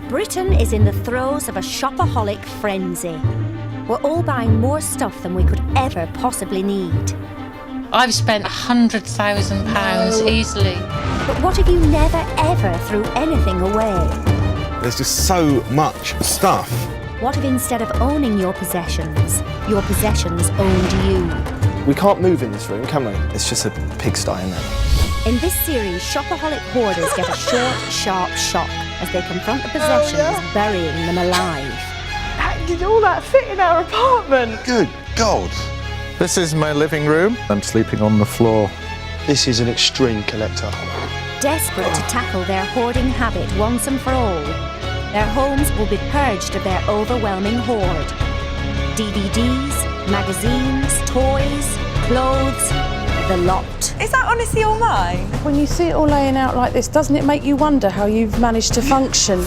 Britain is in the throes of a shopaholic frenzy. We're all buying more stuff than we could ever possibly need. I've spent £100,000 easily. But what if you never ever threw anything away? There's just so much stuff. What if instead of owning your possessions owned you? We can't move in this room, can we? It's just a pigsty, isn't it? In this series, shopaholic hoarders get a short, sharp shock as they confront the possessions burying them alive. How did all that fit in our apartment? Good God. This is my living room. I'm sleeping on the floor. This is an extreme collector. Desperate to tackle their hoarding habit once and for all, their homes will be purged of their overwhelming hoard. DVDs, magazines, toys, clothes, the lot. Is that honestly all mine? When you see it all laying out like this, doesn't it make you wonder how you've managed to function?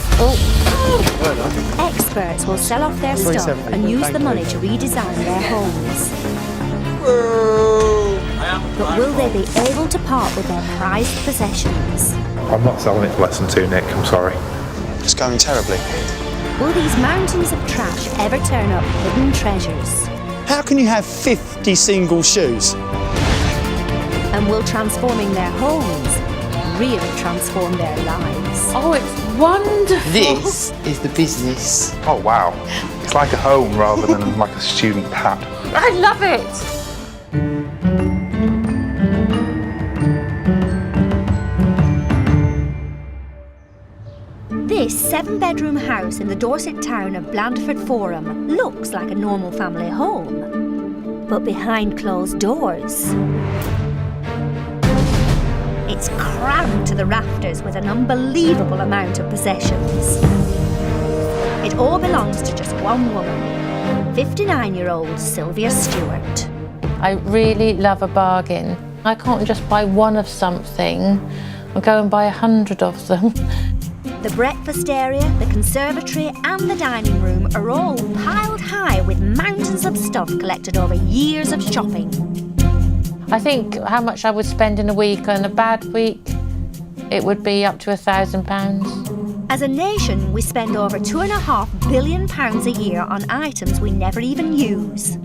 Experts will sell off their stuff and use the money to redesign their homes. But will they be able to part with their prized possessions? I'm not selling it for less than £2, Nick, I'm sorry. It's going terribly. Will these mountains of trash ever turn up hidden treasures? How can you have 50 single shoes? And will transforming their homes really transform their lives? Oh, it's wonderful. This is the business. Oh, wow. It's like a home rather than like a student pad. I love it. This 7-bedroom house in the Dorset town of Blandford Forum looks like a normal family home, but behind closed doors, it's crammed to the rafters with an unbelievable amount of possessions. It all belongs to just one woman, 59-year-old Sylvia Stewart. I really love a bargain. I can't just buy one of something. I'll go and buy 100 of them. The breakfast area, the conservatory and the dining room are all piled high with mountains of stuff collected over years of shopping. I think how much I would spend in a week. On a bad week, it would be up to £1,000. As a nation, we spend over £2.5 billion a year on items we never even use.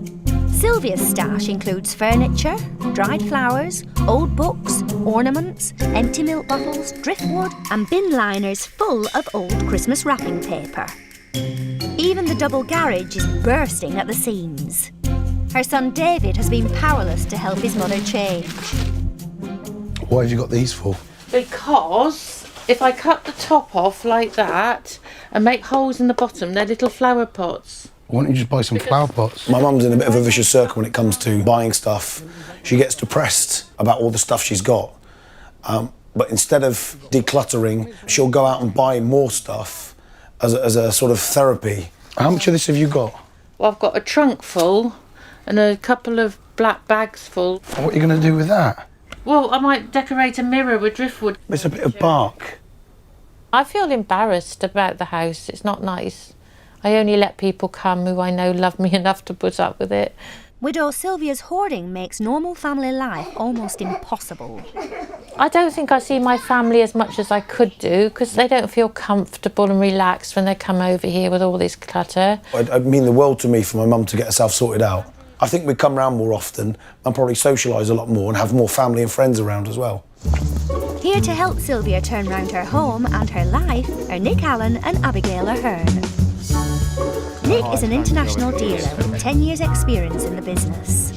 Sylvia's stash includes furniture, dried flowers, old books, ornaments, empty milk bottles, driftwood and bin liners full of old Christmas wrapping paper. Even the double garage is bursting at the seams. Her son David has been powerless to help his mother change. What have you got these for? Because if I cut the top off like that and make holes in the bottom, they're little flower pots. Why don't you just buy some flower pots? My mum's in a bit of a vicious circle when it comes to buying stuff. She gets depressed about all the stuff she's got. But instead of decluttering, she'll go out and buy more stuff as a sort of therapy. How much of this have you got? Well, I've got a trunk full and a couple of black bags full. What are you going to do with that? Well, I might decorate a mirror with driftwood. It's a bit of bark. I feel embarrassed about the house. It's not nice. I only let people come who I know love me enough to put up with it. Widow Sylvia's hoarding makes normal family life almost impossible. I don't think I see my family as much as I could do because they don't feel comfortable and relaxed when they come over here with all this clutter. It'd mean the world to me for my mum to get herself sorted out. I think we'd come round more often and probably socialise a lot more and have more family and friends around as well. Here to help Sylvia turn round her home and her life are Nick Allen and Abigail Ahern. Nick is an international dealer with 10 years' experience in the business.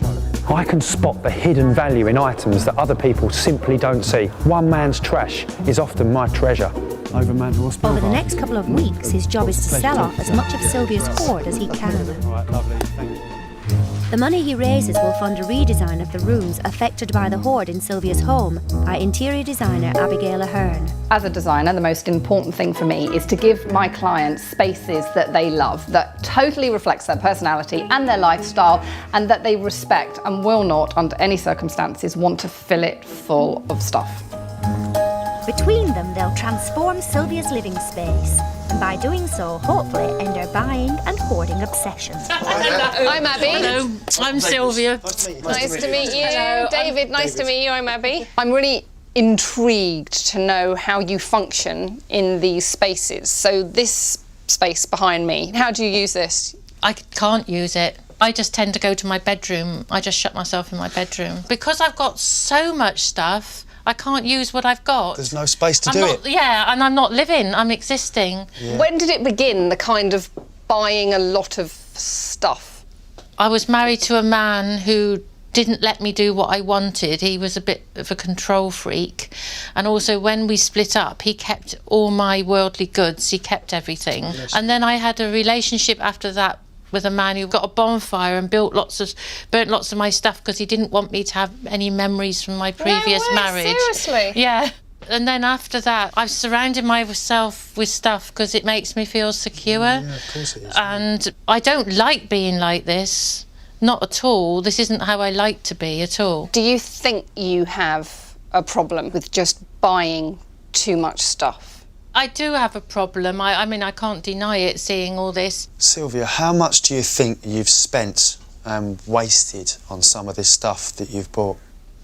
I can spot the hidden value in items that other people simply don't see. One man's trash is often my treasure. Over the next couple of weeks, his job is to sell off as much of Sylvia's hoard as he can. The money he raises will fund a redesign of the rooms affected by the hoard in Sylvia's home by interior designer Abigail Ahern. As a designer, the most important thing for me is to give my clients spaces that they love, that totally reflects their personality and their lifestyle, and that they respect and will not, under any circumstances, want to fill it full of stuff. Between them, they'll transform Sylvia's living space, and by doing so, hopefully end her buying and hoarding obsession. Hello. I'm Abby. Hello, I'm Sylvia. Nice to meet you. Hello, David, nice to meet you. I'm Abby. I'm really intrigued to know how you function in these spaces. So this space behind me, how do you use this? I can't use it. I just tend to go to my bedroom. I just shut myself in my bedroom. Because I've got so much stuff, I can't use what I've got. There's no space to do it. Yeah, and I'm not living, I'm existing. Yeah. When did it begin, the kind of buying a lot of stuff? I was married to a man who didn't let me do what I wanted. He was a bit of a control freak. And also when we split up, he kept all my worldly goods, he kept everything. Yes. And then I had a relationship after that with a man who got a bonfire and burnt lots of my stuff because he didn't want me to have any memories from my previous marriage. Seriously? Yeah. And then after that, I've surrounded myself with stuff because it makes me feel secure. Yeah, of course it is. And I don't like being like this. Not at all. This isn't how I like to be at all. Do you think you have a problem with just buying too much stuff? I do have a problem. I mean, I can't deny it, seeing all this. Sylvia, how much do you think you've spent and wasted on some of this stuff that you've bought?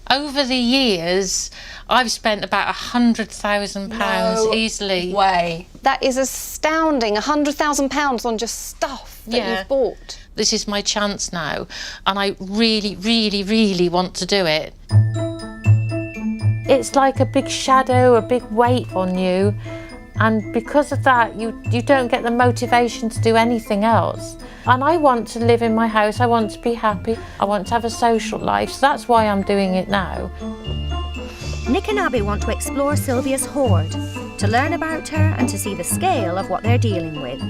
Over the years, I've spent about £100,000 easily. Way. That is astounding. £100,000 on just stuff that you've bought. This is my chance now, and I really, really, really want to do it. It's like a big shadow, a big weight on you, and because of that, you don't get the motivation to do anything else. And I want to live in my house, I want to be happy, I want to have a social life, so that's why I'm doing it now. Nick and Abby want to explore Sylvia's hoard, to learn about her and to see the scale of what they're dealing with.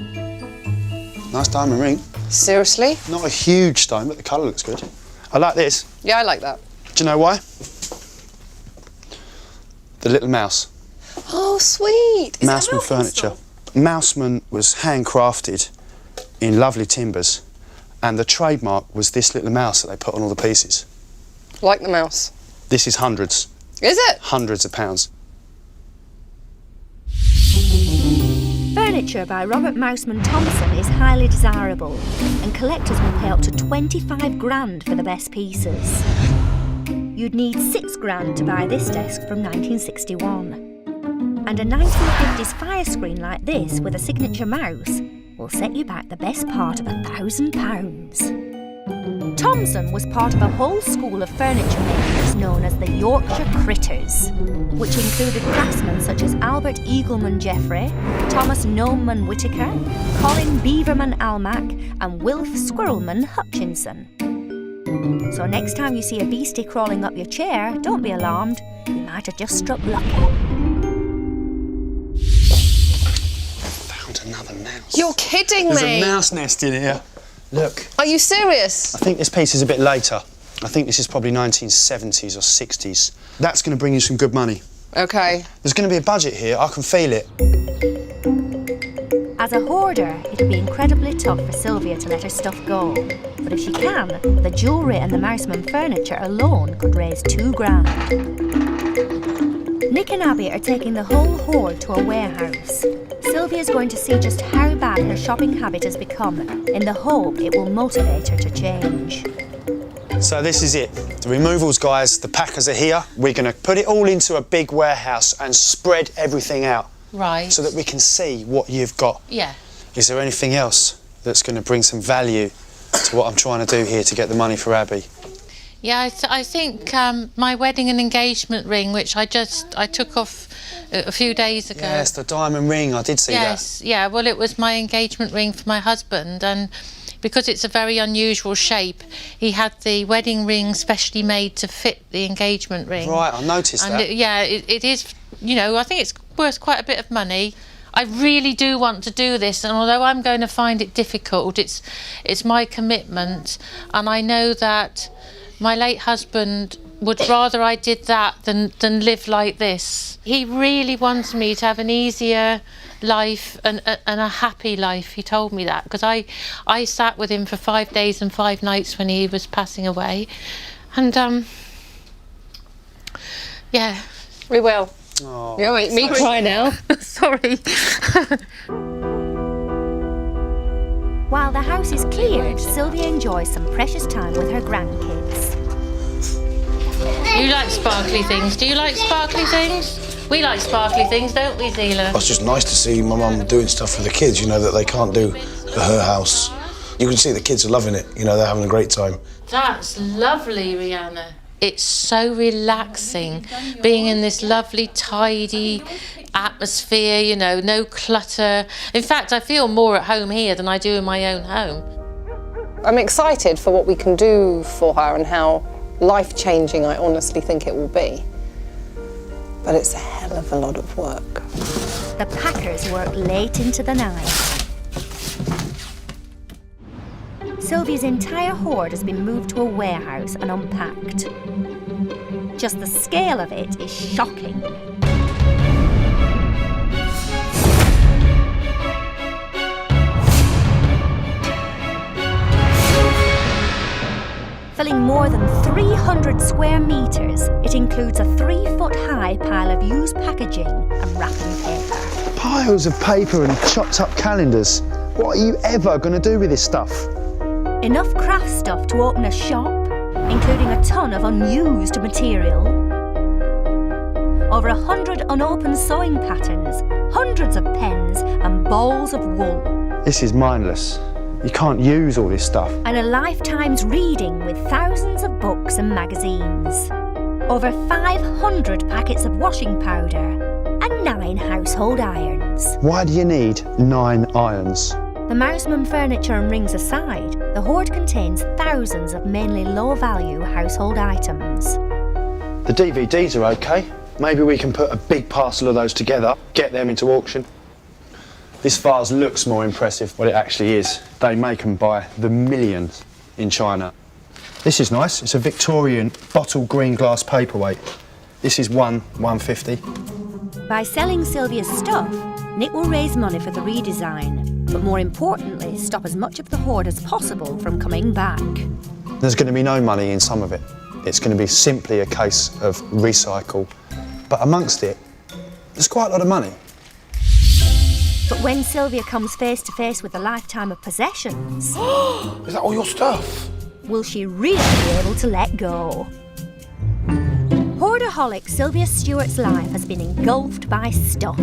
Nice diamond ring. Seriously? Not a huge stone, but the colour looks good. I like this. Yeah, I like that. Do you know why? The little mouse. Oh, sweet. Is Mouseman furniture. Mouseman was handcrafted in lovely timbers, and the trademark was this little mouse that they put on all the pieces. Like the mouse. This is hundreds. Is it? Hundreds of pounds. Furniture by Robert Mouseman Thompson is highly desirable, and collectors will pay up to 25 grand for the best pieces. You'd need 6 grand to buy this desk from 1961. And a 1950s fire screen like this with a signature mouse will set you back the best part of £1,000. Thompson was part of a whole school of furniture makers known as the Yorkshire Critters, which included craftsmen such as Albert Eagleman Jeffrey, Thomas Noman Whitaker, Colin Beaverman Almack and Wilf Squirrelman Hutchinson. So next time you see a beastie crawling up your chair, don't be alarmed, you might have just struck lucky. Another mouse. You're kidding me. There's a mouse nest in here. Look. Are you serious? I think this piece is a bit later. I think this is probably 1970s or 60s. That's going to bring you some good money. Okay. There's going to be a budget here. I can feel it. As a hoarder, it'd be incredibly tough for Sylvia to let her stuff go. But if she can, the jewellery and the Mouseman furniture alone could raise 2 grand. Nick and Abby are taking the whole hoard to a warehouse. Sylvia's going to see just how bad her shopping habit has become, in the hope it will motivate her to change. So this is it. The removals guys, the packers are here. We're going to put it all into a big warehouse and spread everything out. Right. So that we can see what you've got. Yeah. Is there anything else that's going to bring some value to what I'm trying to do here to get the money for Abby? Yeah, I think my wedding and engagement ring, which I took off a few days ago. Yes, the diamond ring, I did see that. Yes, yeah, well, it was my engagement ring for my husband, and because it's a very unusual shape, he had the wedding ring specially made to fit the engagement ring. Right, I noticed and that. It is, you know, I think it's worth quite a bit of money. I really do want to do this, and although I'm going to find it difficult, it's my commitment, and I know that my late husband would rather I did that than live like this. He really wants me to have an easier life and a happy life. He told me that, because I sat with him for 5 days and 5 nights when he was passing away. And, yeah. We will. Oh. You'll make me cry now. Sorry. While the house is cleared, Sylvia enjoys some precious time with her grandkids. You like sparkly things. Do you like sparkly things? We like sparkly things, don't we, Zila? It's just nice to see my mum doing stuff for the kids, you know, that they can't do at her house. You can see the kids are loving it, you know, they're having a great time. That's lovely, Rihanna. It's so relaxing, being in this lovely, tidy atmosphere, you know, no clutter. In fact, I feel more at home here than I do in my own home. I'm excited for what we can do for her and how life-changing I honestly think it will be. But it's a hell of a lot of work. The packers work late into the night. Sylvia's entire hoard has been moved to a warehouse and unpacked. Just the scale of it is shocking. Filling more than 300 square metres, it includes a 3-foot-high pile of used packaging and wrapping paper. Piles of paper and chopped up calendars. What are you ever going to do with this stuff? Enough craft stuff to open a shop, including a ton of unused material. Over 100 unopened sewing patterns, hundreds of pens and balls of wool. This is mindless. You can't use all this stuff. And a lifetime's reading with thousands of books and magazines. Over 500 packets of washing powder and 9 household irons. Why do you need 9 irons? The Mouseman furniture and rings aside, the hoard contains thousands of mainly low-value household items. The DVDs are okay. Maybe we can put a big parcel of those together, get them into auction. This vase looks more impressive than it actually is. They make them by the millions in China. This is nice. It's a Victorian bottle green glass paperweight. This is $1.50. By selling Sylvia's stuff, Nick will raise money for the redesign, but more importantly, stop as much of the hoard as possible from coming back. There's going to be no money in some of it. It's going to be simply a case of recycle. But amongst it, there's quite a lot of money. But when Sylvia comes face to face with a lifetime of possessions... Is that all your stuff? Will she really be able to let go? Hoarderholic Sylvia Stewart's life has been engulfed by stuff.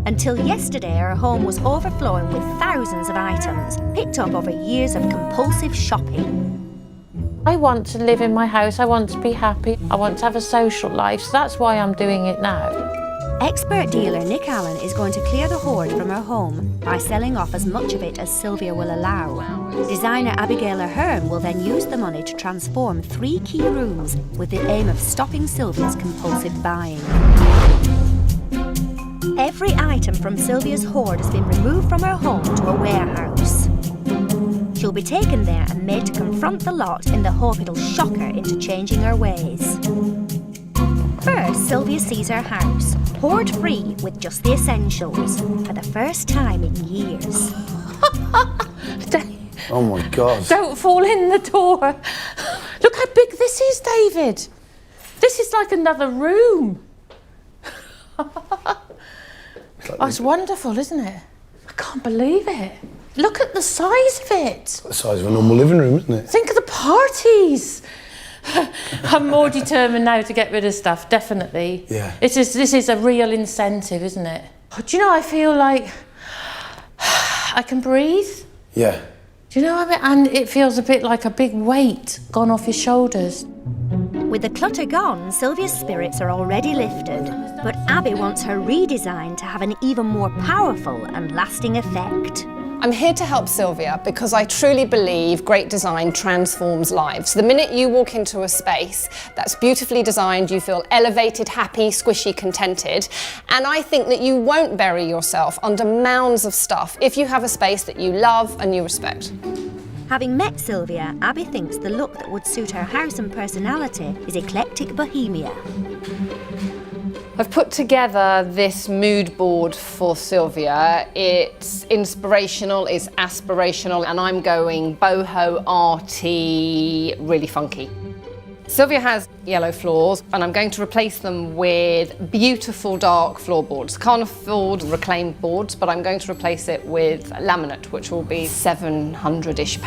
Until yesterday, her home was overflowing with thousands of items picked up over years of compulsive shopping. I want to live in my house, I want to be happy, I want to have a social life, so that's why I'm doing it now. Expert dealer Nick Allen is going to clear the hoard from her home by selling off as much of it as Sylvia will allow. Designer Abigail Ahern will then use the money to transform 3 key rooms with the aim of stopping Sylvia's compulsive buying. Every item from Sylvia's hoard has been removed from her home to a warehouse. She'll be taken there and made to confront the lot in the hope it'll shock her into changing her ways. First, Sylvia sees her house, hoard-free with just the essentials, for the first time in years. Oh my God. Don't fall in the door. Look how big this is, David. This is like another room. Oh, it's wonderful, isn't it? I can't believe it. Look at the size of it. It's the size of a normal living room, isn't it? Think of the parties. I'm more determined now to get rid of stuff, definitely. Yeah. This is a real incentive, isn't it? Do you know, I feel like I can breathe. Yeah. Do you know what I mean? And it feels a bit like a big weight gone off your shoulders. With the clutter gone, Sylvia's spirits are already lifted, but Abby wants her redesign to have an even more powerful and lasting effect. I'm here to help Sylvia because I truly believe great design transforms lives. The minute you walk into a space that's beautifully designed, you feel elevated, happy, squishy, contented. And I think that you won't bury yourself under mounds of stuff if you have a space that you love and you respect. Having met Sylvia, Abby thinks the look that would suit her house and personality is eclectic bohemia. I've put together this mood board for Sylvia. It's inspirational, it's aspirational, and I'm going boho, arty, really funky. Sylvia has yellow floors, and I'm going to replace them with beautiful dark floorboards. Can't afford reclaimed boards, but I'm going to replace it with laminate, which will be £700-ish.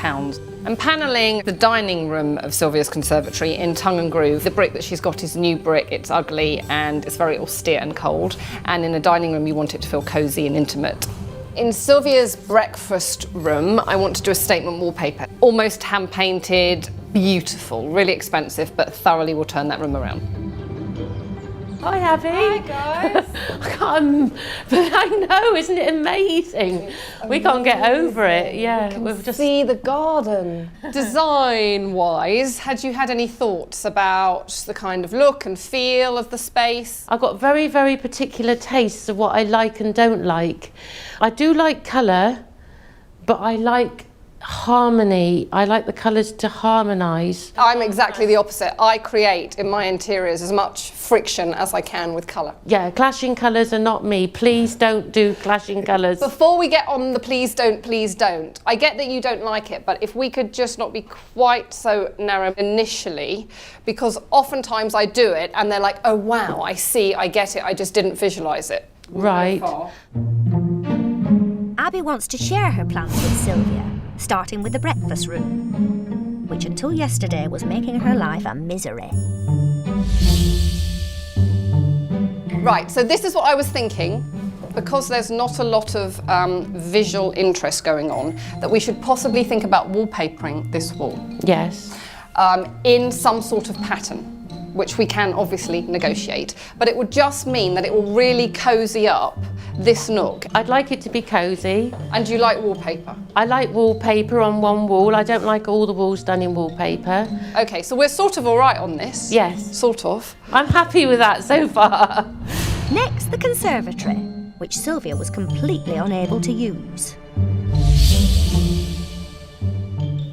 I'm panelling the dining room of Sylvia's conservatory in tongue and groove. The brick that she's got is new brick, it's ugly and it's very austere and cold. And in a dining room, you want it to feel cosy and intimate. In Sylvia's breakfast room, I want to do a statement wallpaper. Almost hand-painted, beautiful, really expensive, but thoroughly will turn that room around. Hi, Abby. Hi, guys. But I know, isn't it amazing? We can't get over it. Yeah, we've just See the garden. Design-wise, had you had any thoughts about the kind of look and feel of the space? I've got very, very particular tastes of what I like and don't like. I do like colour, but I like harmony. I like the colours to harmonise. I'm exactly the opposite. I create in my interiors as much friction as I can with colour. Yeah, clashing colours are not me. Please don't do clashing colours. Before we get on the please don't, I get that you don't like it, but if we could just not be quite so narrow initially, because oftentimes I do it and they're like, oh wow, I see, I get it, I just didn't visualise it. Right. Abby wants to share her plans with Sylvia, starting with the breakfast room, which until yesterday was making her life a misery. Right, so this is what I was thinking, because there's not a lot of visual interest going on, that we should possibly think about wallpapering this wall. Yes. In some sort of pattern, which we can obviously negotiate, but it would just mean that it will really cosy up this nook. I'd like it to be cosy. And you like wallpaper? I like wallpaper on one wall. I don't like all the walls done in wallpaper. Okay, so we're sort of all right on this. Yes. Sort of. I'm happy with that so far. Next, the conservatory, which Sylvia was completely unable to use.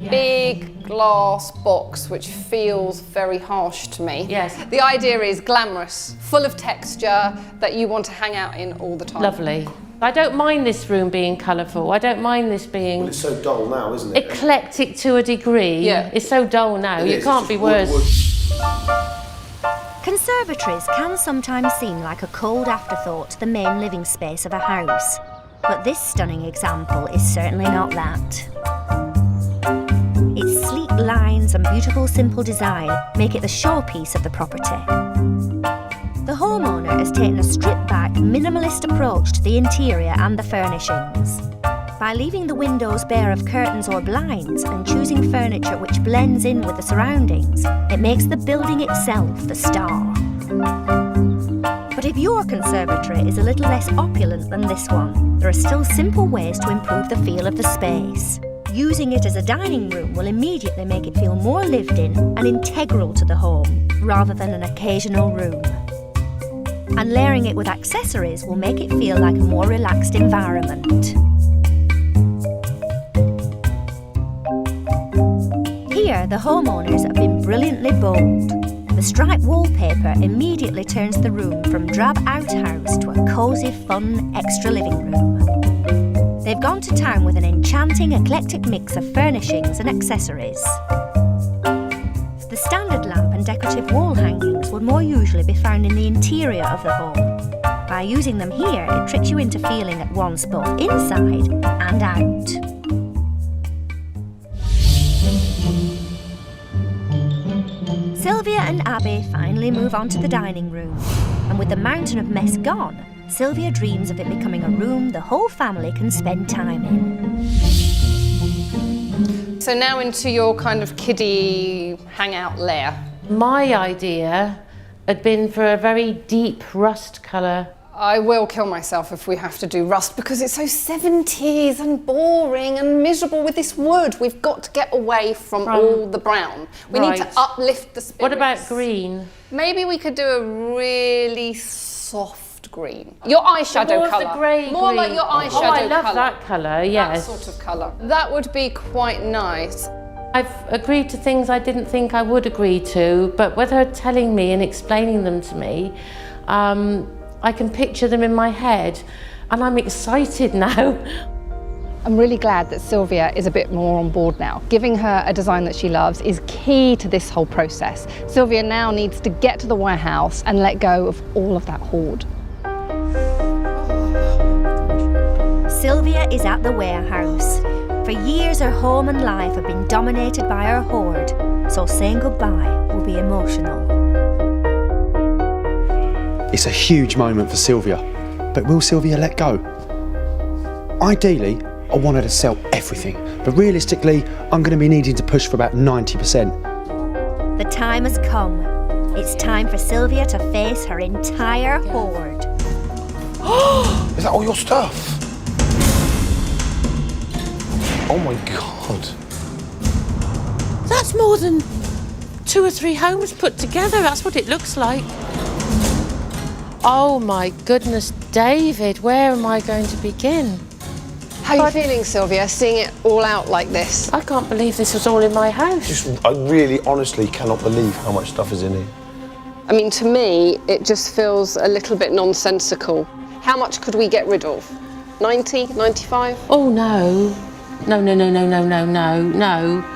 Big glass box, which feels very harsh to me. Yes. The idea is glamorous, full of texture, that you want to hang out in all the time. Lovely. I don't mind this room being colourful. I don't mind this being Well, it's so dull now, isn't it? eclectic to a degree. Yeah. It's so dull now. It You is, can't it's be just wood, worse. Conservatories can sometimes seem like a cold afterthought to the main living space of a house, but this stunning example is certainly not that. Its sleek lines and beautiful simple design make it the showpiece of the property. The homeowner has taken a stripped-back, minimalist approach to the interior and the furnishings. By leaving the windows bare of curtains or blinds and choosing furniture which blends in with the surroundings, it makes the building itself the star. But if your conservatory is a little less opulent than this one, there are still simple ways to improve the feel of the space. Using it as a dining room will immediately make it feel more lived in and integral to the home, rather than an occasional room. And layering it with accessories will make it feel like a more relaxed environment. Here, the homeowners have been brilliantly bold. The striped wallpaper immediately turns the room from drab outhouse to a cosy, fun, extra living room. They've gone to town with an enchanting, eclectic mix of furnishings and accessories. The standard lamp and decorative wall hangings would more usually be found in the interior of the home. By using them here, it tricks you into feeling at once both inside and out. Sylvia and Abby finally move on to the dining room, and with the mountain of mess gone, Sylvia dreams of it becoming a room the whole family can spend time in. So now into your kind of kiddie hangout lair. My idea had been for a very deep rust colour. I will kill myself if we have to do rust, because it's so 70s and boring and miserable with this wood. We've got to get away from all the brown. We need to uplift the spirits. What about green? Maybe we could do a really soft green. Your eyeshadow colour. More like your eyeshadow colour. Oh, I love that colour, yes. That sort of colour. That would be quite nice. I've agreed to things I didn't think I would agree to, but with her telling me and explaining them to me, I can picture them in my head, and I'm excited now. I'm really glad that Sylvia is a bit more on board now. Giving her a design that she loves is key to this whole process. Sylvia now needs to get to the warehouse and let go of all of that hoard. Sylvia is at the warehouse. For For years, her home and life have been dominated by her hoard, so saying goodbye will be emotional. It's a huge moment for Sylvia, but will Sylvia let go? Ideally, I want her to sell everything, but realistically, I'm going to be needing to push for about 90%. The time has come. It's time for Sylvia to face her entire hoard. Is that all your stuff? Oh my God. That's more than 2 or 3 homes put together. That's what it looks like. Oh my goodness, David, where am I going to begin? How are you feeling, Sylvia, seeing it all out like this? I can't believe this was all in my house. I really honestly cannot believe how much stuff is in here. I mean, to me, it just feels a little bit nonsensical. How much could we get rid of? 90, 95? Oh no. No.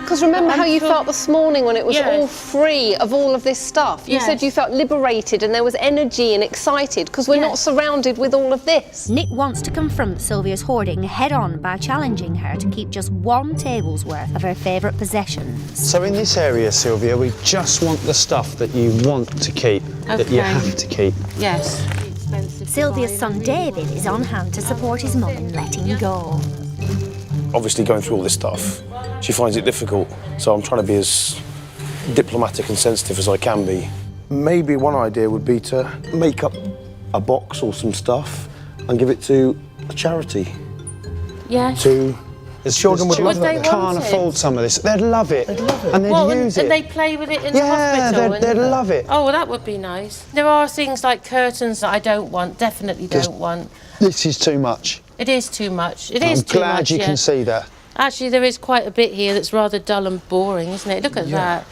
Because remember how you felt this morning when it was Yes. all free of all of this stuff? You Yes. said you felt liberated and there was energy and excited because we're not Yes. surrounded with all of this. Nick wants to confront Sylvia's hoarding head-on by challenging her to keep just 1 table's worth of her favourite possessions. So in this area, Sylvia, we just want the stuff that you want to keep, that you Okay. have to keep. Yes. Sylvia's son David is on hand to support his mum in letting go. Obviously, going through all this stuff, she finds it difficult, so I'm trying to be as diplomatic and sensitive as I can be. Maybe one idea would be to make up a box or some stuff and give it to a charity. Yes. The children would love Would they that. want Can't it? afford some of this. They'd love it. And they'd Well, use it. and they play with it in the Yeah, hospital. they'd love it. Oh, well, that would be nice. There are things like curtains that I don't want, definitely don't want. This is too much. It is too much. It is I'm too glad much, you yeah. can see that. Actually, there is quite a bit here that's rather dull and boring, isn't it? Look at that.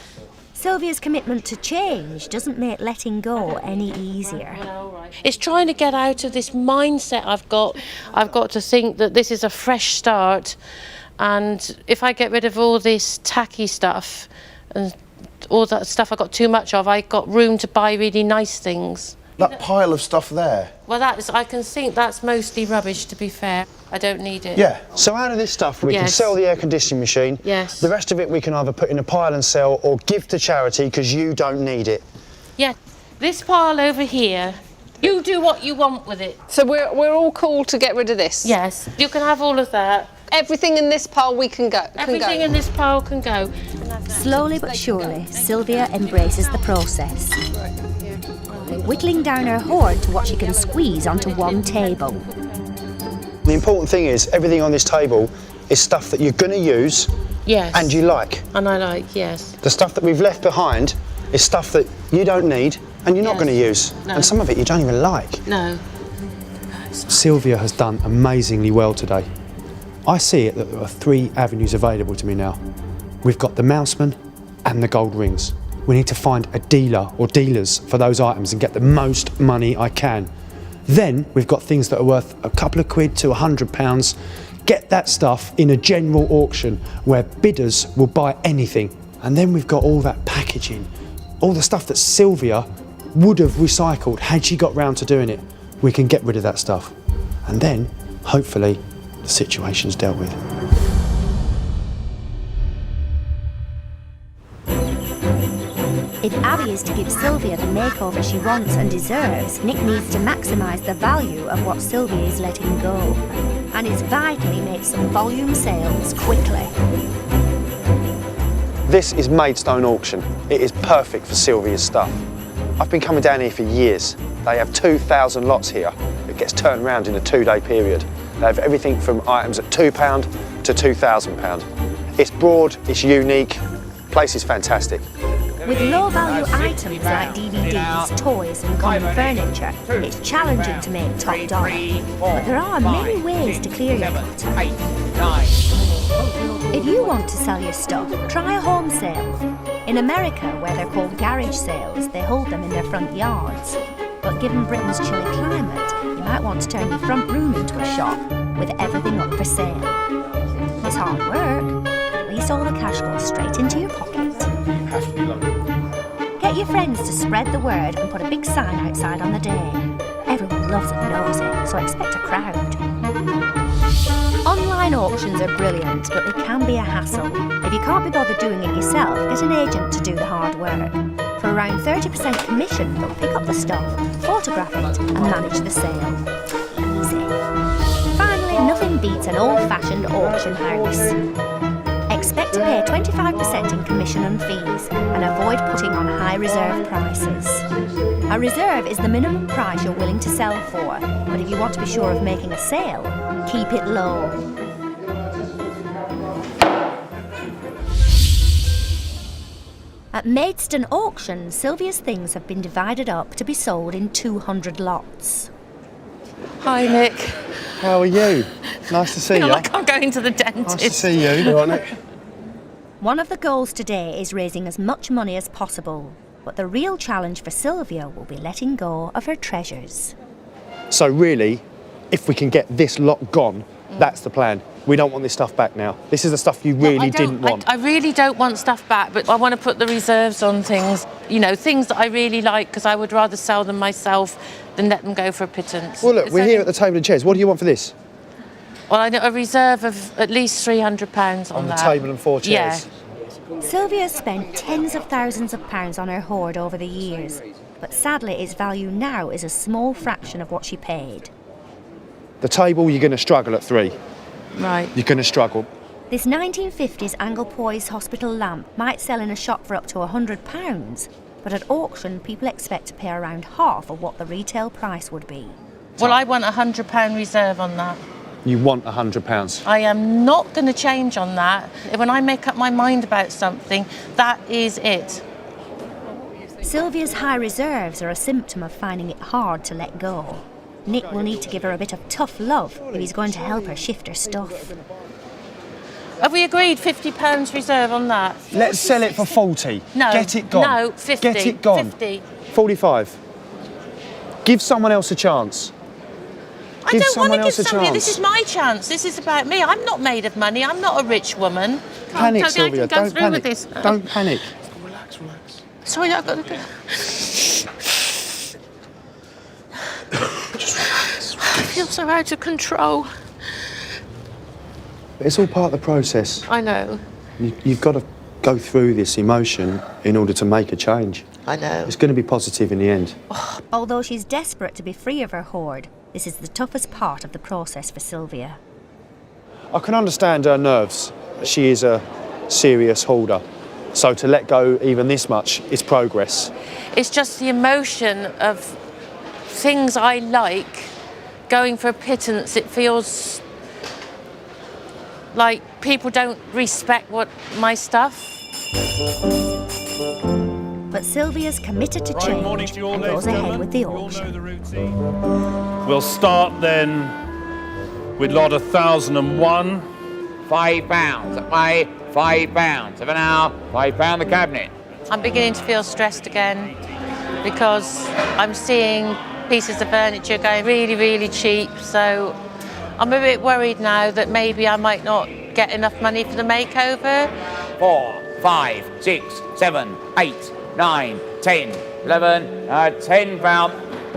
Sylvia's commitment to change doesn't make letting go any easier. It's trying to get out of this mindset I've got. I've got to think that this is a fresh start, and if I get rid of all this tacky stuff and all that stuff I got too much of, I got room to buy really nice things. That pile of stuff there. Well, I can think that's mostly rubbish, to be fair. I don't need it. Yeah. So out of this stuff, we can Yes. sell the air conditioning machine. Yes. The rest of it we can either put in a pile and sell or give to charity because you don't need it. Yeah. This pile over here, you do what you want with it. So we're all cool to get rid of this? Yes. You can have all of that. Everything in this pile we can go. Everything in this pile can go. Slowly but surely, Sylvia embraces the process, whittling down her hoard to what she can squeeze onto 1 table. The important thing is everything on this table is stuff that you're going to use Yes. and you like. And I like, yes. The stuff that we've left behind is stuff that you don't need and you're not Yes. going to use. No. And some of it you don't even like. No. Sylvia has done amazingly well today. I see it that there are 3 avenues available to me now. We've got the Mouseman and the gold rings. We need to find a dealer or dealers for those items and get the most money I can. Then we've got things that are worth a couple of quid to £100. Get that stuff in a general auction where bidders will buy anything. And then we've got all that packaging, all the stuff that Sylvia would have recycled had she got round to doing it. We can get rid of that stuff. And then, hopefully, the situation's dealt with. If Abby is to give Sylvia the makeover she wants and deserves, Nick needs to maximise the value of what Sylvia is letting go. And it's vital he makes some volume sales quickly. This is Maidstone Auction. It is perfect for Sylvia's stuff. I've been coming down here for years. They have 2,000 lots here. It gets turned around in a 2-day period. They have everything from items at £2 to £2,000. It's broad, it's unique, the place is fantastic. With low-value items like DVDs, toys and common furniture, it's challenging to make top dollar. But there are many ways to clear your clutter. If you want to sell your stuff, try a home sale. In America, where they're called garage sales, they hold them in their front yards. But given Britain's chilly climate, you might want to turn your front room into a shop with everything up for sale. It's hard work, but at least all the cash goes straight into your pocket. Get your friends to spread the word and put a big sign outside on the day. Everyone loves and knows it, so expect a crowd. Online auctions are brilliant, but they can be a hassle. If you can't be bothered doing it yourself, get an agent to do the hard work. For around 30% commission, they'll pick up the stuff, photograph it, and manage the sale. Easy. Finally, nothing beats an old-fashioned auction house. Expect to pay 25% in commission and fees, and avoid putting on high reserve prices. A reserve is the minimum price you're willing to sell for, but if you want to be sure of making a sale, keep it low. At Maidstone Auction, Sylvia's things have been divided up to be sold in 200 lots. Hi, Nick. How are you? Nice to see you. Like I'm going to the dentist. Nice to see you. You all right, Nick? One of the goals today is raising as much money as possible, but the real challenge for Sylvia will be letting go of her treasures. So really, if we can get this lot gone, that's the plan. We don't want this stuff back now. This is the stuff you really didn't want. I really don't want stuff back, but I want to put the reserves on things, you know, things that I really like, because I would rather sell them myself than let them go for a pittance. Well, look, we're here at the table and chairs. What do you want for this? Well, I know a reserve of at least £300 on the that. table and 4 chairs? Yeah. Sylvia has spent tens of thousands of pounds on her hoard over the years, but sadly its value now is a small fraction of what she paid. The table, you're going to struggle at 3. Right. You're going to struggle. This 1950s Anglepoise hospital lamp might sell in a shop for up to £100, but at auction people expect to pay around half of what the retail price would be. Well, I want a £100 reserve on that. You want £100. I am not going to change on that. When I make up my mind about something, that is it. Sylvia's high reserves are a symptom of finding it hard to let go. Nick will need to give her a bit of tough love if he's going to help her shift her stuff. Have we agreed £50 reserve on that? Let's sell it for 40. No. Get it gone. No, 50. Get it gone. 50. 45. Give someone else a chance. I don't want to give somebody. This is my chance. This is about me. I'm not made of money. I'm not a rich woman. Panic, Sylvia. Don't panic. Don't panic. Relax, relax. Sorry, I've got to go. I feel so out of control. It's all part of the process. I know. You've got to go through this emotion in order to make a change. I know. It's going to be positive in the end. Although she's desperate to be free of her hoard, this is the toughest part of the process for Sylvia. I can understand her nerves. She is a serious hoarder. So to let go even this much is progress. It's just the emotion of things I like going for a pittance. It feels like people don't respect my stuff. But Sylvia's committed to change and goes ahead with the auction. We'll start then with lot 1001. £5. My £5. Have an hour. £5 the cabinet. I'm beginning to feel stressed again because I'm seeing pieces of furniture going really, really cheap. So I'm a bit worried now that maybe I might not get enough money for the makeover. 4, 5, 6, 7, 8, 9, 10, 11, £10.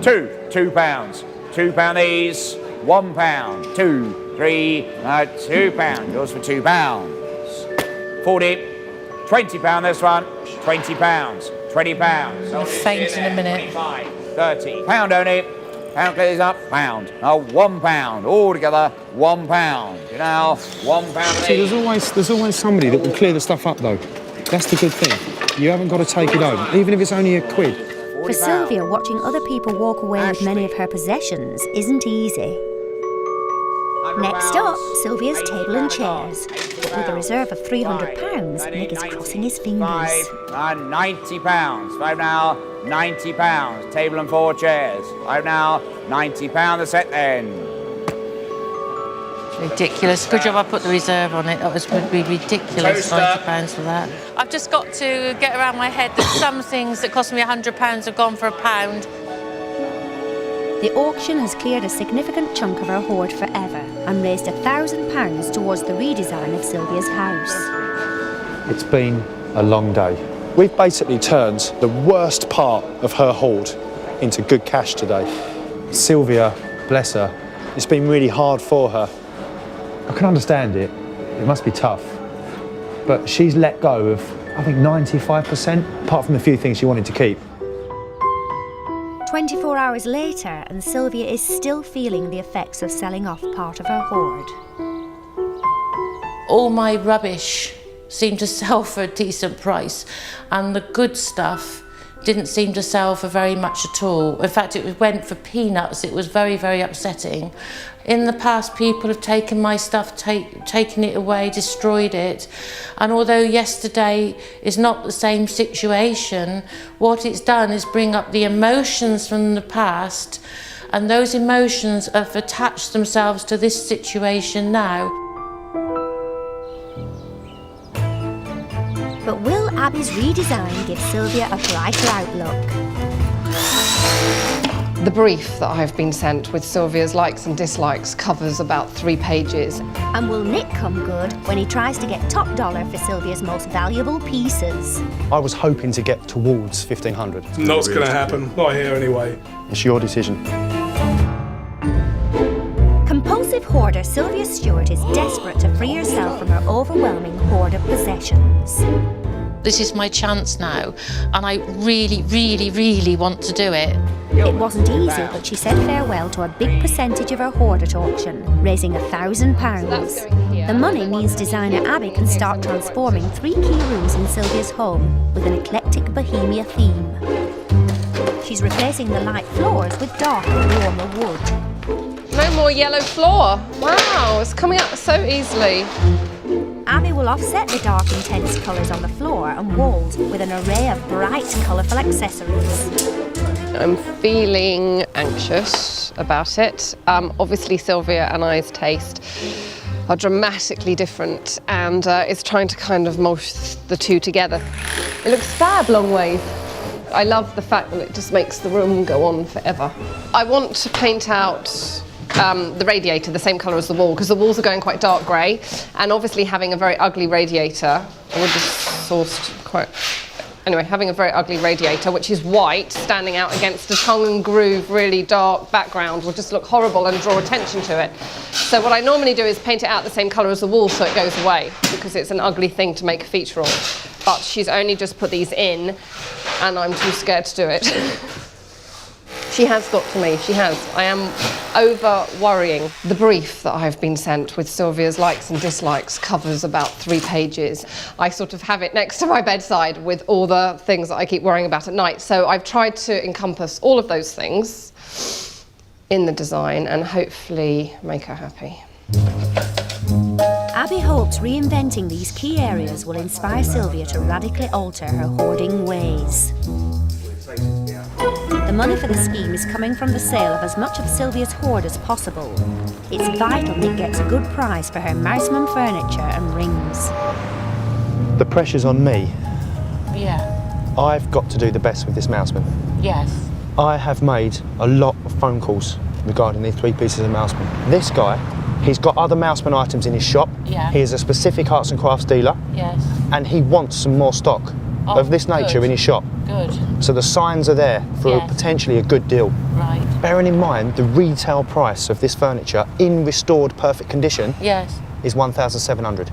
£2. £2 these. £1. 2, 3, £2. Yours for £2. 40. £20 this one. £20. £20. I'll faint in a minute. 25, 30. £1 only. Pound clears up. £1. £1. All together. £1. You know, £1. See, there's always somebody that will clear the stuff up though. That's the good thing. You haven't got to take it home, even if it's only a quid. For Sylvia, watching other people walk away with many of her possessions isn't easy. Next up, Sylvia's table and chairs. With a reserve of £300, Nick is crossing his fingers. £90. £5 now. £90. Table and 4 chairs. £5 now. £90 the set then. Ridiculous. Good job I put the reserve on it. That would be ridiculous, £90 for that. I've just got to get around my head that some things that cost me £100 have gone for £1. The auction has cleared a significant chunk of her hoard forever and raised £1,000 towards the redesign of Sylvia's house. It's been a long day. We've basically turned the worst part of her hoard into good cash today. Sylvia, bless her, it's been really hard for her. I can understand it. It must be tough. But she's let go of, I think, 95%, apart from a few things she wanted to keep. 24 hours later, and Sylvia is still feeling the effects of selling off part of her hoard. All my rubbish seemed to sell for a decent price, and the good stuff didn't seem to sell for very much at all. In fact, it went for peanuts. It was very, very upsetting. In the past, people have taken my stuff, taken it away, destroyed it. And although yesterday is not the same situation, what it's done is bring up the emotions from the past, and those emotions have attached themselves to this situation now. But will Abby's redesign give Sylvia a brighter outlook? The brief that I've been sent with Sylvia's likes and dislikes covers about 3 pages. And will Nick come good when he tries to get top dollar for Sylvia's most valuable pieces? I was hoping to get towards 1,500. Not going to happen. Not here anyway. It's your decision. Compulsive hoarder Sylvia Stewart is desperate to free herself from her overwhelming hoard of possessions. This is my chance now, and I really, really, really want to do it. It wasn't easy, but she said farewell to a big percentage of her hoard at auction, raising £1,000. The money means designer Abby can start transforming 3 key rooms in Sylvia's home with an eclectic bohemia theme. She's replacing the light floors with darker, warmer wood. No more yellow floor. Wow, it's coming up so easily. Abby will offset the dark, intense colours on the floor and walls with an array of bright, colourful accessories. I'm feeling anxious about it. Obviously, Sylvia and I's taste are dramatically different, and it's trying to kind of mush the two together. It looks fab long ways. I love the fact that it just makes the room go on forever. I want to paint out the radiator the same colour as the wall, because the walls are going quite dark grey, and obviously having a very ugly radiator, I would just sourced quite... Anyway, having a very ugly radiator, which is white, standing out against a tongue and groove, really dark background, will just look horrible and draw attention to it. So what I normally do is paint it out the same colour as the wall so it goes away, because it's an ugly thing to make a feature on. But she's only just put these in, and I'm too scared to do it. She has got to me, she has. I am over-worrying. The brief that I've been sent with Sylvia's likes and dislikes covers about 3 pages. I sort of have it next to my bedside with all the things that I keep worrying about at night. So I've tried to encompass all of those things in the design and hopefully make her happy. Abby hopes reinventing these key areas will inspire Sylvia to radically alter her hoarding ways. The money for the scheme is coming from the sale of as much of Sylvia's hoard as possible. It's vital Nick gets a good price for her Mouseman furniture and rings. The pressure's on me. Yeah. I've got to do the best with this Mouseman. Yes. I have made a lot of phone calls regarding these 3 pieces of Mouseman. This guy, he's got other Mouseman items in his shop. Yeah. He is a specific arts and crafts dealer. Yes. And he wants some more stock of this nature good. in his shop. Good. So the signs are there for Yes. potentially a good deal. Right. Bearing in mind the retail price of this furniture in restored perfect condition Yes. is 1,700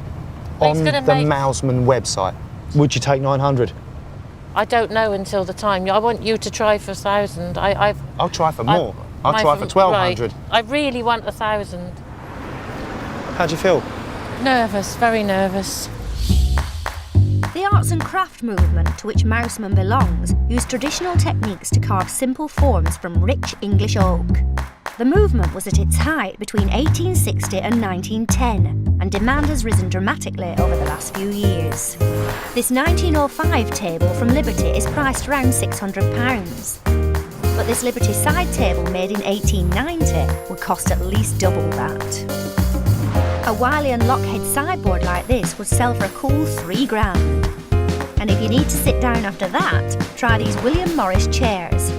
But he's on the gonna make- Mouseman website. Would you take 900? I don't know until the time. I want you to try for 1,000. I'll try for more. I'll try for 1,200. Right. I really want 1,000. How do you feel? Nervous, very nervous. The arts and craft movement to which Mouseman belongs used traditional techniques to carve simple forms from rich English oak. The movement was at its height between 1860 and 1910, and demand has risen dramatically over the last few years. This 1905 table from Liberty is priced around £600. But this Liberty side table made in 1890 would cost at least double that. A Wiley and Lockhead sideboard like this would sell for a cool £3,000. And if you need to sit down after that, try these William Morris chairs.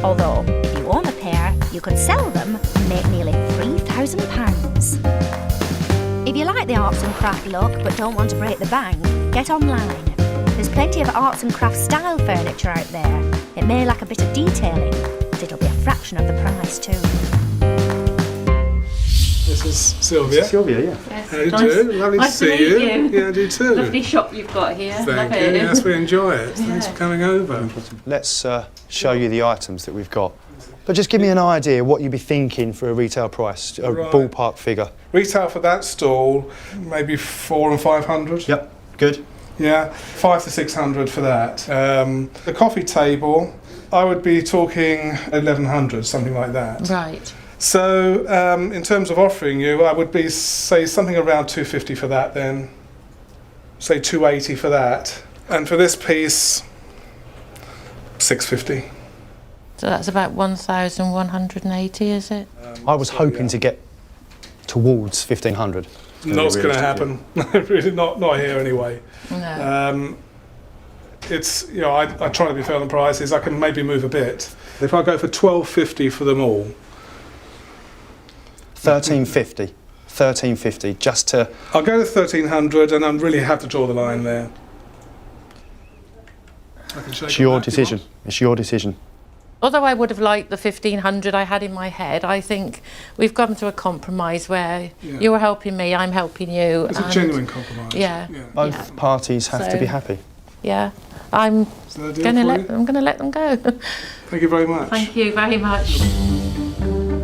Although, if you own a pair, you could sell them and make nearly £3,000. If you like the arts and craft look but don't want to break the bank, get online. There's plenty of arts and craft style furniture out there. It may lack a bit of detailing, but it'll be a fraction of the price too. It's Mrs. Sylvia. Sylvia, yeah. Yes, How do you do? Lovely to see you. Yeah, I do too. Lovely shop you've got here. Thank you. Yes, we enjoy it. Thanks for coming over. Let's show you the items that we've got. But just give me an idea what you'd be thinking for a retail price, a ballpark figure. Retail for that stall, maybe 400 and 500. Yep, good. Yeah, 500 to 600 for that. The coffee table, I would be talking 1100, something like that. Right. So, in terms of offering you, I would be, say, something around 250 for that then. Say 280 for that. And for this piece, 650. So that's about 1,180, is it? I was hoping to get towards 1,500. Not going to happen. Really, not here anyway. No. It's, you know, I try to be fair on prices. I can maybe move a bit. If I go for 1,250 for them all. 1,350. 1,350, just to... I'll go to 1,300 and I really have to draw the line there. It's your decision. It's your decision. Although I would have liked the 1,500 I had in my head, I think we've come to a compromise where you're helping me, I'm helping you. It's a genuine compromise. Yeah. Both parties have to be happy. Yeah. I'm going to let them go. Thank you very much. Thank you very much.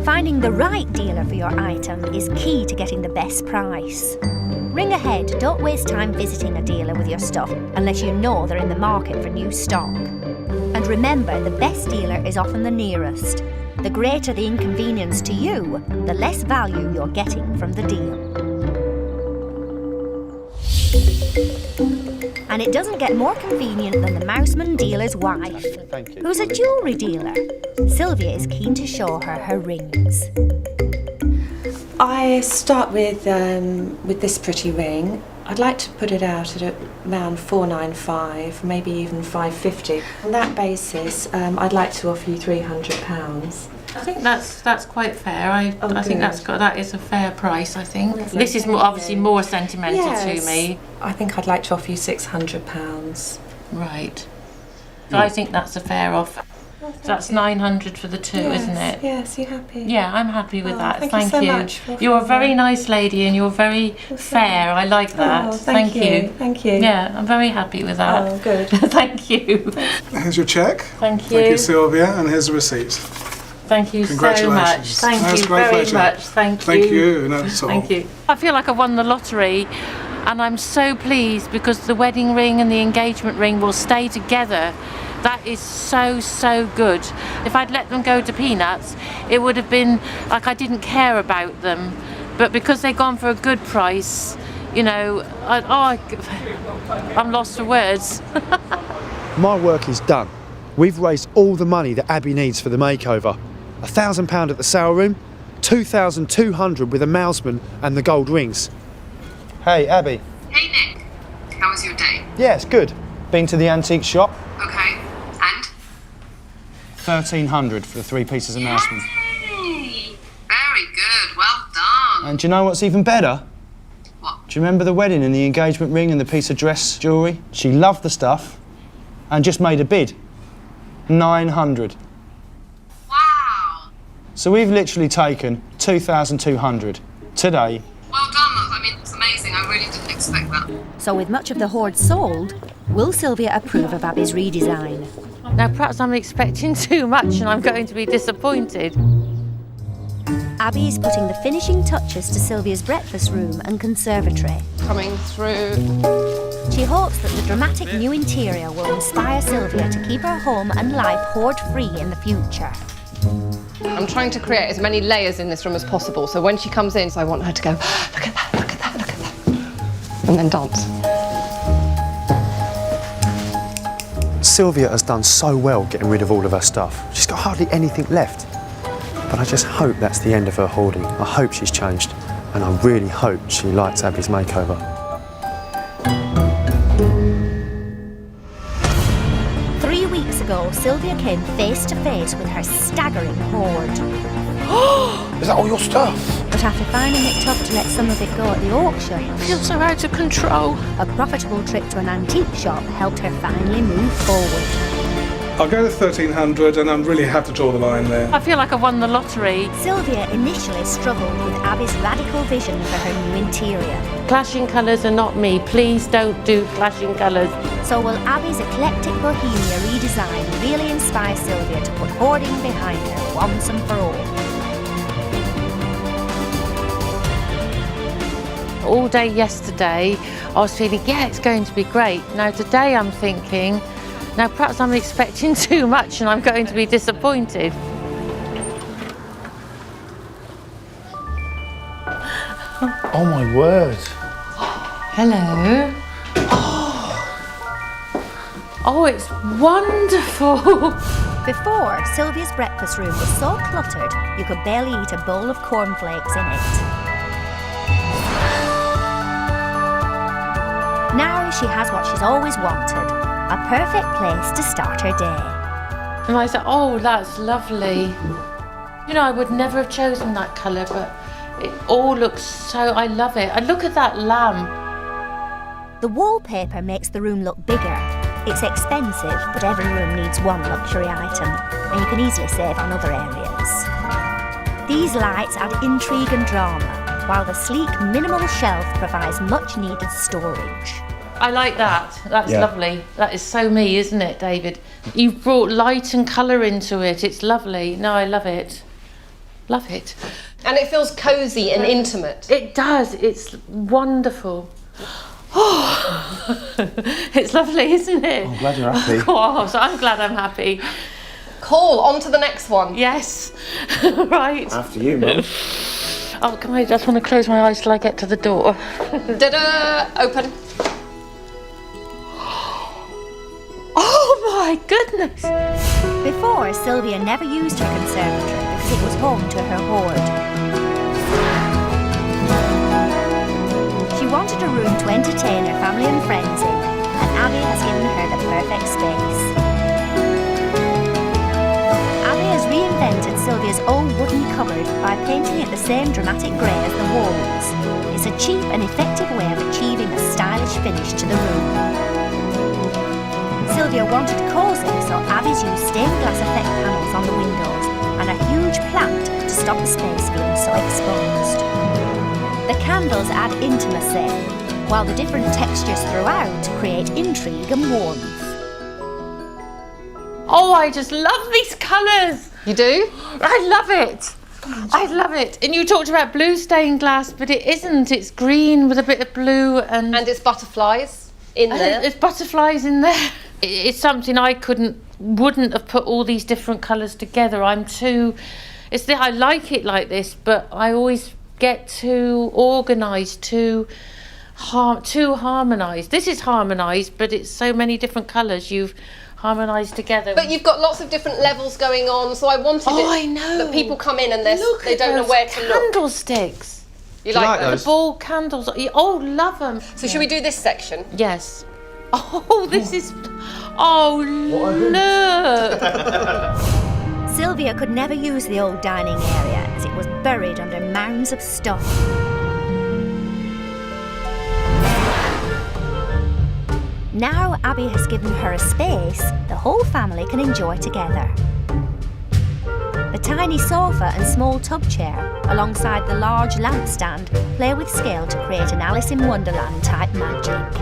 Finding the right dealer for your item is key to getting the best price. Ring ahead, don't waste time visiting a dealer with your stuff unless you know they're in the market for new stock. And remember, the best dealer is often the nearest. The greater the inconvenience to you, the less value you're getting from the deal. And it doesn't get more convenient than the Mouseman dealer's wife, who's a jewellery dealer. Sylvia is keen to show her rings. I start with this pretty ring. I'd like to put it out at around 495, maybe even 550. On that basis, I'd like to offer you £300. I think that's quite fair. I think that is a fair price. I think this is obviously more sentimental to me. I think I'd like to offer you £600. Right. So I think that's a fair offer. So that's 900 for the two, isn't it? Yes, you happy? Yeah, I'm happy with that. Thank you so much. You're a very nice lady and you're very fair. I like that. Oh, thank you. Thank you. Yeah, I'm very happy with that. Oh, good. Thank you. Here's your cheque. Thank you. Thank you, Sylvia, and here's the receipt. Thank you so much. Congratulations. Thank you very much. Thank you. Thank you. No, that's all. Thank you. I feel like I won the lottery and I'm so pleased because the wedding ring and the engagement ring will stay together. That is so good. If I'd let them go to peanuts, it would have been like I didn't care about them. But because they've gone for a good price, you know, I'm lost for words. My work is done. We've raised all the money that Abby needs for the makeover. £1,000 at the sale room, 2,200 with a Mouseman and the gold rings. Hey, Abby. Hey, Nick. How was your day? Yeah, it's good. Been to the antique shop. Okay. And? 1,300 for the 3 pieces of Mouseman. Yay! Very good. Well done. And do you know what's even better? What? Do you remember the wedding and the engagement ring and the piece of dress jewellery? She loved the stuff and just made a bid. 900. Wow. So we've literally taken 2,200 today. Well done. I mean, it's amazing. I really didn't expect that. So with much of the hoard sold, will Sylvia approve of Abby's redesign? Now perhaps I'm expecting too much and I'm going to be disappointed. Abby is putting the finishing touches to Sylvia's breakfast room and conservatory. Coming through. She hopes that the dramatic new interior will inspire Sylvia to keep her home and life hoard-free in the future. I'm trying to create as many layers in this room as possible, so when she comes in, I want her to go, look at that, look at that, look at that, and then dance. Sylvia has done so well getting rid of all of her stuff. She's got hardly anything left. But I just hope that's the end of her hoarding. I hope she's changed, and I really hope she likes Abby's makeover. Ago, Sylvia came face to face with her staggering hoard. Is that all your stuff? But after finding it tough to let some of it go at the auction, I feel so out of control. A profitable trip to an antique shop helped her finally move forward. I'll go to 1300 and I'm really have to draw the line there. I feel like I won the lottery. Sylvia initially struggled with Abby's radical vision for her new interior. Clashing colours are not me. Please don't do clashing colours. So will Abby's eclectic bohemia redesign really inspire Sylvia to put hoarding behind her once and for all? All day yesterday, I was feeling, yeah, it's going to be great. Now today I'm thinking, now perhaps I'm expecting too much and I'm going to be disappointed. Oh my word. Hello. Oh, it's wonderful. Before, Sylvia's breakfast room was so cluttered you could barely eat a bowl of cornflakes in it. Now she has what she's always wanted, a perfect place to start her day. And I said, oh, that's lovely. You know, I would never have chosen that colour, but it all looks so, I love it. And look at that lamp. The wallpaper makes the room look bigger. It's expensive, but every room needs one luxury item, and you can easily save on other areas. These lights add intrigue and drama, while the sleek, minimal shelf provides much-needed storage. I like that. That's lovely. That is so me, isn't it, David? You've brought light and colour into it. It's lovely. No, I love it. Love it. And it feels cosy and intimate. It does. It's wonderful. Oh, it's lovely, isn't it? I'm glad you're happy. Of course, I'm glad I'm happy. Cool, on to the next one. Yes, right. After you, Mum. Oh, can I just want to close my eyes till I get to the door? Da-da! Open. Oh my goodness! Before, Sylvia never used her conservatory because it was home to her hoard. She wanted a room to entertain her family and friends in, and Abby has given her the perfect space. Abby has reinvented Sylvia's old wooden cupboard by painting it the same dramatic grey as the walls. It's a cheap and effective way of achieving a stylish finish to the room. Sylvia wanted cosy, so Abby's used stained glass effect panels on the windows and a huge plant to stop the space feeling so exposed. The candles add intimacy, while the different textures throughout create intrigue and warmth. Oh, I just love these colours. You do? I love it. I love it. And you talked about blue stained glass, but it isn't. It's green with a bit of blue and it's butterflies in there. There's butterflies in there. It's something I wouldn't have put all these different colours together. I like it like this, but I always get too organised, too harmonised. This is harmonised, but it's so many different colours you've harmonised together. But you've got lots of different levels going on, so I wanted I know. that people come in and they don't know where to look. Candlesticks. You like those? The ball candles. Oh, love them. So should we do this section? Yes. Oh, this is... Oh, look. Sylvia could never use the old dining area as it was buried under mounds of stuff. Now Abby has given her a space the whole family can enjoy together. The tiny sofa and small tub chair, alongside the large lampstand, play with scale to create an Alice in Wonderland type magic.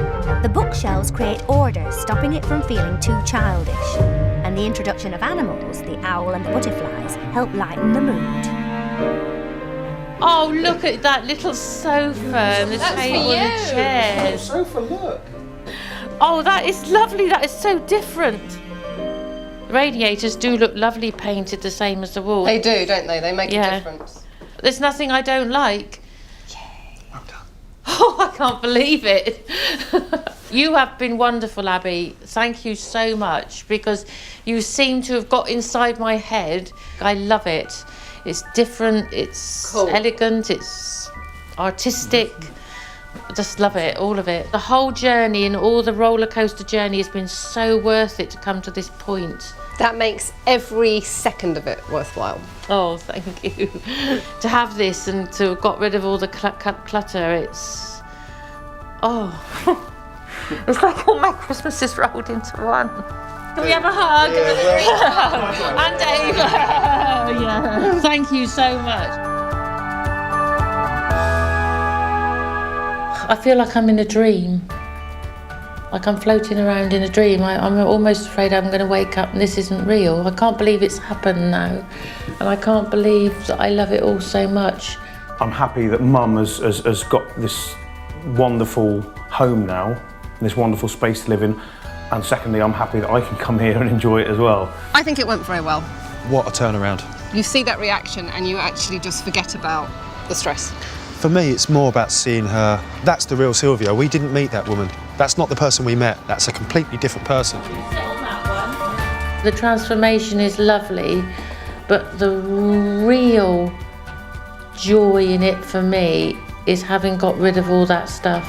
The bookshelves create order, stopping it from feeling too childish. And the introduction of animals, the owl and the butterflies, help lighten the mood. Oh, look at that little sofa and the table and the chairs. Sofa, look. Oh, that is lovely. That is so different. The radiators do look lovely painted the same as the wall. They do, don't they? They make a difference. There's nothing I don't like. Yay. Well done. Oh, I can't believe it. You have been wonderful, Abby. Thank you so much, because you seem to have got inside my head. I love it. It's different, it's elegant, it's artistic. I just love it, all of it. The whole journey and all the roller coaster journey has been so worth it to come to this point. That makes every second of it worthwhile. Oh, thank you. To have this and to have got rid of all the clutter, it's... Oh, it's like all my Christmases rolled into one. Can we have a hug? And Dave. Yeah. Thank you so much. I feel like I'm in a dream. Like I'm floating around in a dream. I'm almost afraid I'm going to wake up and this isn't real. I can't believe it's happened now. And I can't believe that I love it all so much. I'm happy that Mum has got this wonderful home now, this wonderful space to live in. And secondly, I'm happy that I can come here and enjoy it as well. I think it went very well. What a turnaround. You see that reaction and you actually just forget about the stress. For me, it's more about seeing her. That's the real Sylvia. We didn't meet that woman. That's not the person we met. That's a completely different person. The transformation is lovely, but the real joy in it for me is having got rid of all that stuff.